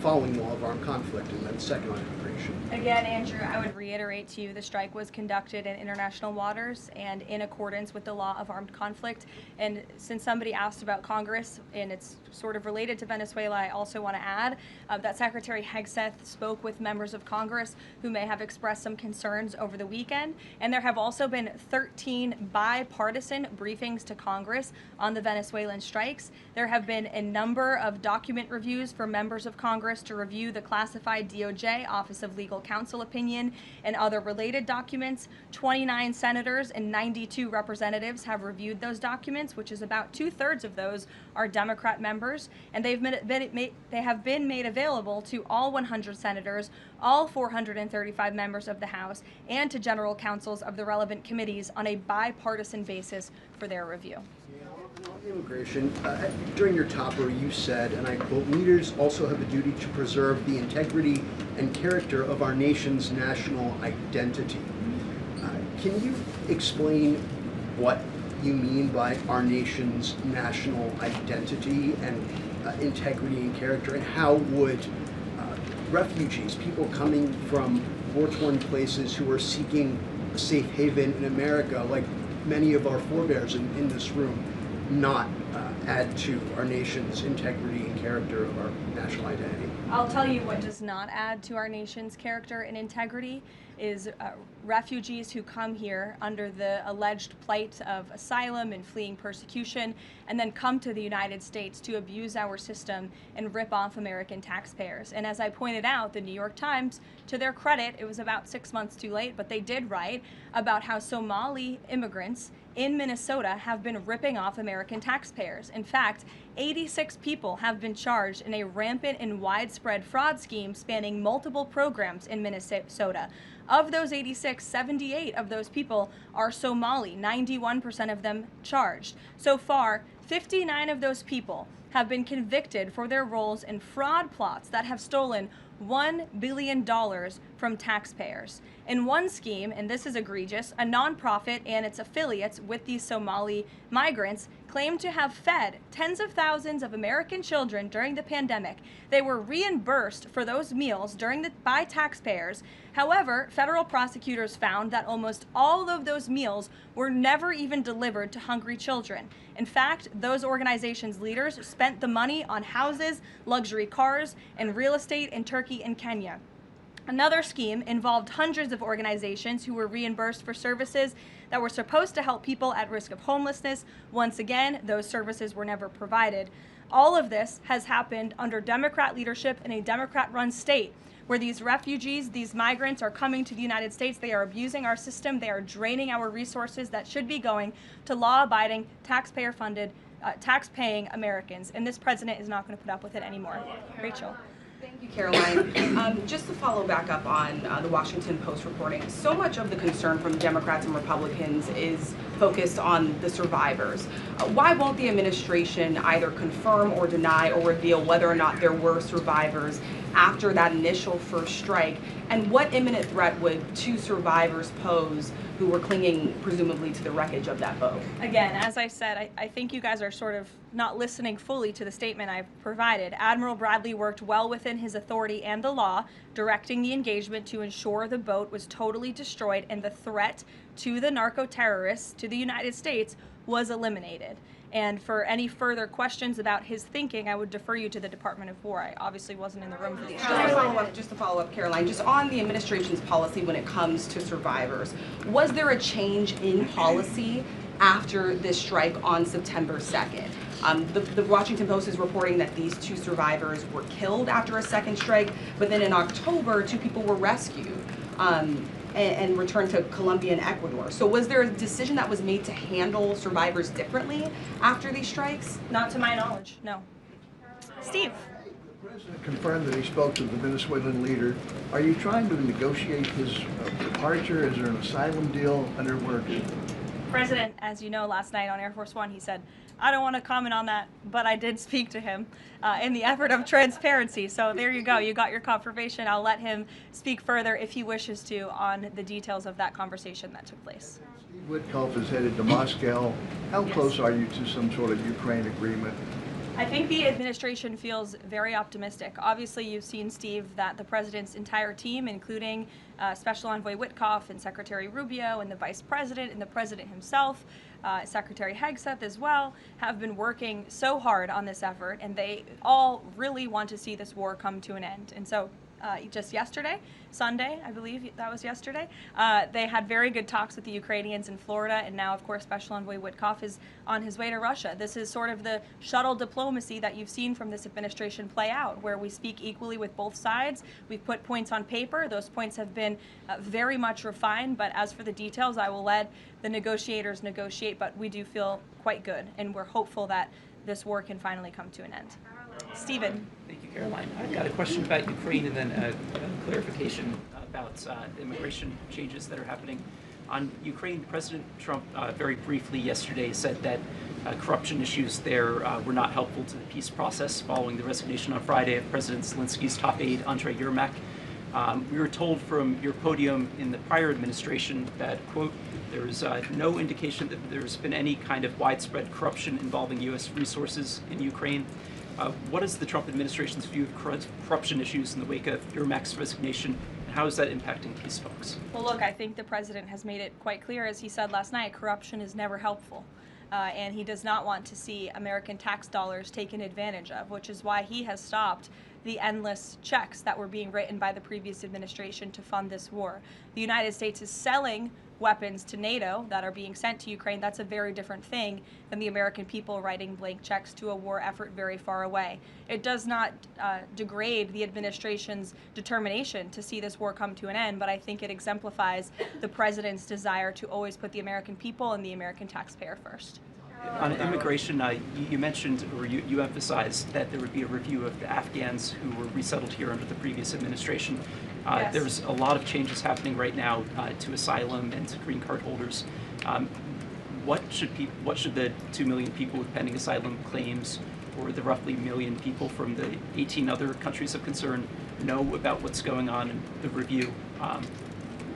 following law of armed conflict, and then second on immigration? Again, Andrew, I would reiterate to you the strike was conducted in international waters and in accordance with the law of armed conflict. And since somebody asked about Congress, and it's sort of related to Venezuela, I also want to add that Secretary Hegseth spoke with members of Congress who may have expressed some concerns over the weekend. And there have also been 13 bipartisan briefings to Congress on the Venezuelan strikes. There have been a number of document reviews for members of Congress to review the classified DOJ Office of Legal Counsel opinion and other related documents. 29 senators and 92 representatives have reviewed those documents, which is about 2/3 of those are Democrat members, and they have been made available to all 100 senators, all 435 members of the House, and to general counsels of the relevant committees on a bipartisan basis for their review. On immigration, during your topper you said, and I quote, "Leaders also have a duty to preserve the integrity and character of our nation's national identity." Can you explain what you mean by our nation's national identity and integrity and character, and how would refugees, people coming from war-torn places who are seeking a safe haven in America, like many of our forebears in this room, not add to our nation's integrity and character of our national identity? I'll tell you what does not add to our nation's character and integrity is refugees who come here under the alleged plight of asylum and fleeing persecution, and then come to the United States to abuse our system and rip off American taxpayers. And as I pointed out, the New York Times, to their credit, it was about 6 months too late, but they did write about how Somali immigrants in Minnesota have been ripping off American taxpayers. In fact, 86 people have been charged in a rampant and widespread fraud scheme spanning multiple programs in Minnesota. Of those 86, 78 of those people are Somali, 91% of them charged. So far, 59 of those people have been convicted for their roles in fraud plots that have stolen $1 billion from taxpayers. In one scheme, and this is egregious, a nonprofit and its affiliates with these Somali migrants claimed to have fed tens of thousands of American children during the pandemic. They were reimbursed for those meals by taxpayers. However, federal prosecutors found that almost all of those meals were never even delivered to hungry children. In fact, those organizations' leaders spent the money on houses, luxury cars, and real estate in Turkey and Kenya. Another scheme involved hundreds of organizations who were reimbursed for services that were supposed to help people at risk of homelessness. Once again, those services were never provided. All of this has happened under Democrat leadership in a Democrat-run state, where these refugees, these migrants are coming to the United States. They are abusing our system. They are draining our resources that should be going to law-abiding, taxpayer-funded, tax-paying Americans. And this president is not going to put up with it anymore. Rachel. Thank you, Caroline. Just to follow back up on the Washington Post reporting, so much of the concern from Democrats and Republicans is focused on the survivors. Why won't the administration either confirm or deny or reveal whether or not there were survivors after that initial first strike? And what imminent threat would two survivors pose who were clinging presumably to the wreckage of that boat? Again, as I said, I think you guys are sort of not listening fully to the statement I've provided. Admiral Bradley worked well within his authority and the law, directing the engagement to ensure the boat was totally destroyed and the threat to the narco-terrorists, to the United States, was eliminated. And for any further questions about his thinking, I would defer you to the Department of War. I obviously wasn't in the room for these. Just to follow up, Karoline, just on the administration's policy when it comes to survivors, was there a change in policy after this strike on September 2nd? The Washington Post is reporting that these two survivors were killed after a second strike, but then in October, two people were rescued and returned to Colombia and Ecuador. So was there a decision that was made to handle survivors differently after these strikes? Not to my knowledge, no. Steve. The president confirmed that he spoke to the Venezuelan leader. Are you trying to negotiate his departure? Is there an asylum deal under works? President, as you know, last night on Air Force One, he said, I don't want to comment on that, but I did speak to him in the effort of transparency. So there you go. You got your confirmation. I'll let him speak further if he wishes to on the details of that conversation that took place. Steve Witkoff is headed to Moscow. How close are you to some sort of Ukraine agreement? I think the administration feels very optimistic. Obviously, you've seen, Steve, that the president's entire team, including Special Envoy Witkoff and Secretary Rubio and the Vice President and the President himself, Secretary Hegseth as well, have been working so hard on this effort, and they all really want to see this war come to an end. And so just yesterday, Sunday, I believe that was yesterday, they had very good talks with the Ukrainians in Florida, and now, of course, Special Envoy Witkoff is on his way to Russia. This is sort of the shuttle diplomacy that you've seen from this administration play out, where we speak equally with both sides. We've put points on paper. Those points have been very much refined, but as for the details, I will let the negotiators negotiate, but we do feel quite good, and we're hopeful that this war can finally come to an end. Stephen. Thank you, Caroline. I've got a question about Ukraine and then a clarification about the immigration changes that are happening. On Ukraine, President Trump very briefly yesterday said that corruption issues there were not helpful to the peace process following the resignation on Friday of President Zelensky's top aide, Andrei Yermak. We were told from your podium in the prior administration that, quote, there's no indication that there's been any kind of widespread corruption involving U.S. resources in Ukraine. What is the Trump administration's view of corruption issues in the wake of Yermak's resignation, and how is that impacting peace talks? Well, look, I think the president has made it quite clear, as he said last night, corruption is never helpful. And he does not want to see American tax dollars taken advantage of, which is why he has stopped the endless checks that were being written by the previous administration to fund this war. The United States is selling weapons to NATO that are being sent to Ukraine. That's a very different thing than the American people writing blank checks to a war effort very far away. It does not degrade the administration's determination to see this war come to an end, but I think it exemplifies the president's desire to always put the American people and the American taxpayer first. On immigration, you mentioned, or you emphasized that there would be a review of the Afghans who were resettled here under the previous administration. Yes. There's a lot of changes happening right now to asylum and to green card holders. What should the 2 million people with pending asylum claims, or the roughly 1 million people from the 18 other countries of concern, know about what's going on in the review?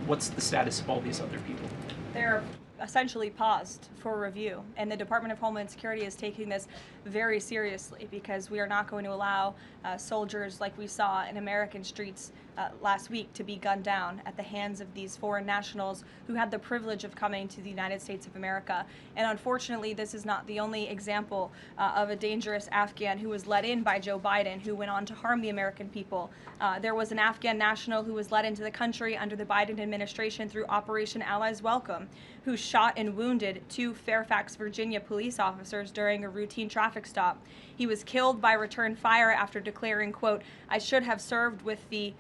What's the status of all these other people? They're essentially paused for review, and the Department of Homeland Security is taking this very seriously, because we are not going to allow soldiers like we saw in American streets last week to be gunned down at the hands of these foreign nationals who had the privilege of coming to the United States of America. And unfortunately, this is not the only example of a dangerous Afghan who was let in by Joe Biden, who went on to harm the American people. There was an Afghan national who was let into the country under the Biden administration through Operation Allies Welcome, who shot and wounded 2 Fairfax, Virginia police officers during a routine traffic stop. He was killed by return fire after declaring, quote, "I should have served with the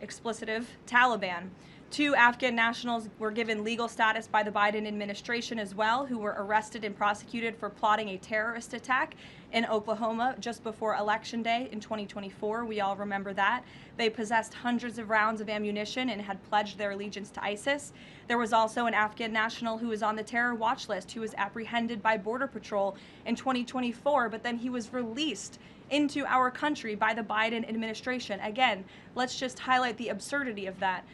explicitive Taliban." 2 Afghan nationals were given legal status by the Biden administration as well, who were arrested and prosecuted for plotting a terrorist attack in Oklahoma just before Election Day in 2024. We all remember that. They possessed hundreds of rounds of ammunition and had pledged their allegiance to ISIS. There was also an Afghan national who was on the terror watch list who was apprehended by Border Patrol in 2024, but then he was released into our country by the Biden administration. Again, let's just highlight the absurdity of that.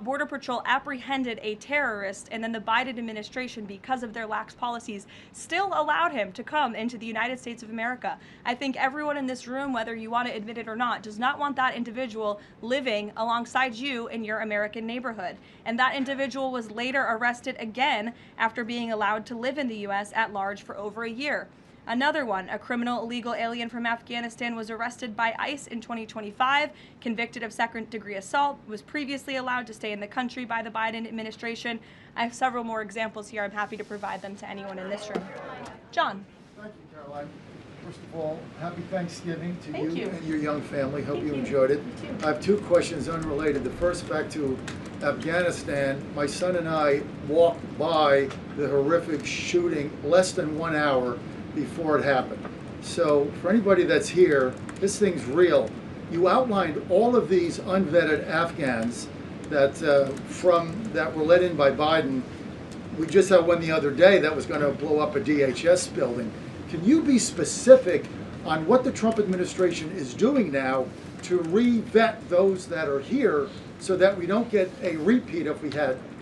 Border Patrol apprehended a terrorist, and then the Biden administration, because of their lax policies, still allowed him to come into the United States of America. I think everyone in this room, whether you want to admit it or not, does not want that individual living alongside you in your American neighborhood. And that individual was later arrested again after being allowed to live in the U.S. at large for over a year. Another one, a criminal illegal alien from Afghanistan, was arrested by ICE in 2025, convicted of second-degree assault, was previously allowed to stay in the country by the Biden administration. I have several more examples here. I'm happy to provide them to anyone in this room. John. Thank you, Caroline. First of all, happy Thanksgiving to Thank you and your young family. Hope Thank you you. enjoyed it. You too. I have two questions unrelated. The first, back to Afghanistan. My son and I walked by the horrific shooting less than 1 hour before it happened. So for anybody that's here, this thing's real. You outlined all of these unvetted Afghans that that were let in by Biden. We just had one the other day that was going to blow up a DHS building. Can you be specific on what the Trump administration is doing now to re-vet those that are here so that we don't get a repeat of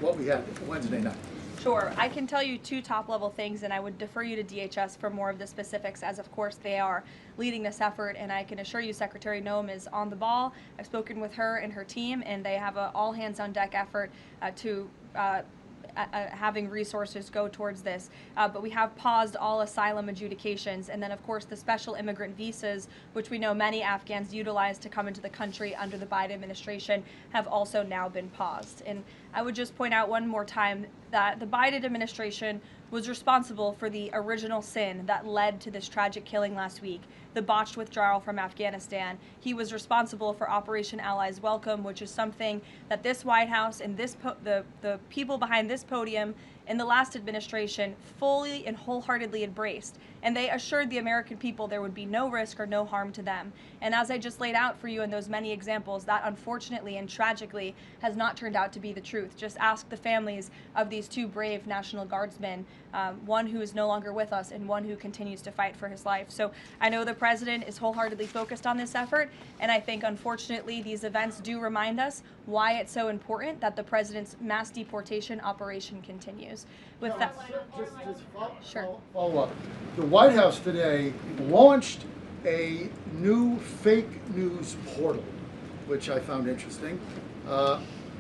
what we had Wednesday night? Sure. I can tell you two top-level things, and I would defer you to DHS for more of the specifics, as of course they are leading this effort, and I can assure you Secretary Noem is on the ball. I've spoken with her and her team, and they have an all-hands-on-deck effort to having resources go towards this. But we have paused all asylum adjudications, and then of course the special immigrant visas, which we know many Afghans utilize to come into the country under the Biden administration, have also now been paused. And I would just point out one more time that the Biden administration was responsible for the original sin that led to this tragic killing last week, the botched withdrawal from Afghanistan. He was responsible for Operation Allies Welcome, which is something that this White House and the people behind this podium in the last administration fully and wholeheartedly embraced. And they assured the American people there would be no risk or no harm to them. And as I just laid out for you in those many examples, that unfortunately and tragically has not turned out to be the truth. Just ask the families of these two brave National Guardsmen, one who is no longer with us and one who continues to fight for his life. So I know the president is wholeheartedly focused on this effort, and I think unfortunately these events do remind us why it's so important that the president's mass deportation operation continues. With that, follow up. The White House today launched a new fake news portal, which I found interesting.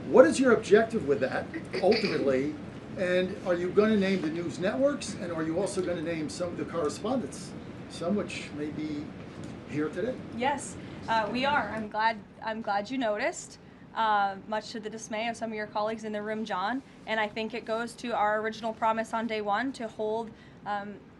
What is your objective with that, ultimately? And are you going to name the news networks, and are you also going to name some of the correspondents, some which may be here today? Yes, we are. I'm glad you noticed. Much to the dismay of some of your colleagues in the room, John. And I think it goes to our original promise on day one to hold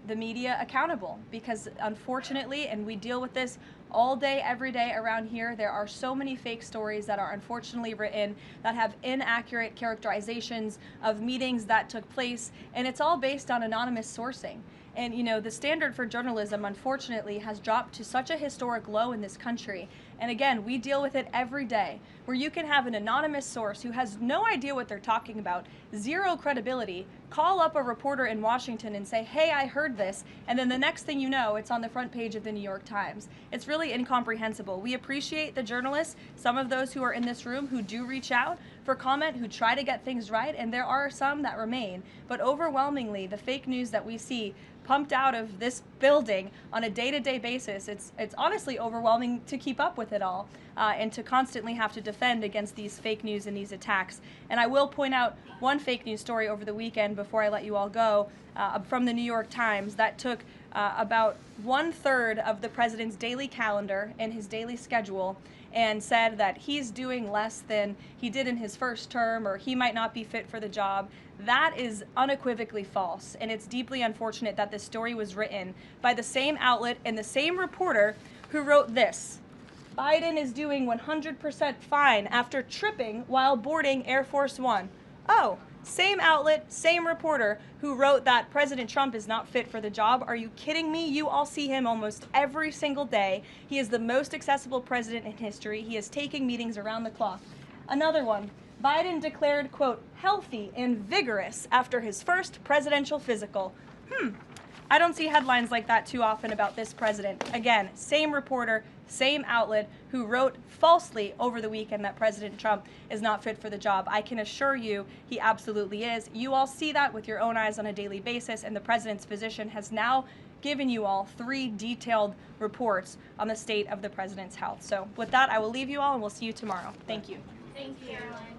the media accountable, because unfortunately, and we deal with this all day, every day around here, there are so many fake stories that are unfortunately written that have inaccurate characterizations of meetings that took place, and it's all based on anonymous sourcing. And you know, the standard for journalism, unfortunately, has dropped to such a historic low in this country. And again, we deal with it every day, where you can have an anonymous source who has no idea what they're talking about, zero credibility, call up a reporter in Washington and say, hey, I heard this, and then the next thing you know, it's on the front page of the New York Times. It's really incomprehensible. We appreciate the journalists, some of those who are in this room who do reach out for comment, who try to get things right, and there are some that remain. But overwhelmingly, the fake news that we see pumped out of this building on a day-to-day basis, it's honestly overwhelming to keep up with it all, and to constantly have to defend against these fake news and these attacks. And I will point out one fake news story over the weekend before I let you all go, from the New York Times that took about 1/3 of the president's daily calendar and his daily schedule and said that he's doing less than he did in his first term, or he might not be fit for the job. That is unequivocally false, and it's deeply unfortunate that this story was written by the same outlet and the same reporter who wrote this: Biden is doing 100% fine after tripping while boarding Air Force One. Oh, same outlet, same reporter who wrote that President Trump is not fit for the job. Are you kidding me? You all see him almost every single day. He is the most accessible president in history. He is taking meetings around the clock. Another one. Biden declared, quote, healthy and vigorous after his first presidential physical. I don't see headlines like that too often about this president. Again, same reporter, same outlet who wrote falsely over the weekend that President Trump is not fit for the job. I can assure you he absolutely is. You all see that with your own eyes on a daily basis, and the president's physician has now given you all 3 detailed reports on the state of the president's health. So with that, I will leave you all and we'll see you tomorrow. Thank you. Thank you, Caroline.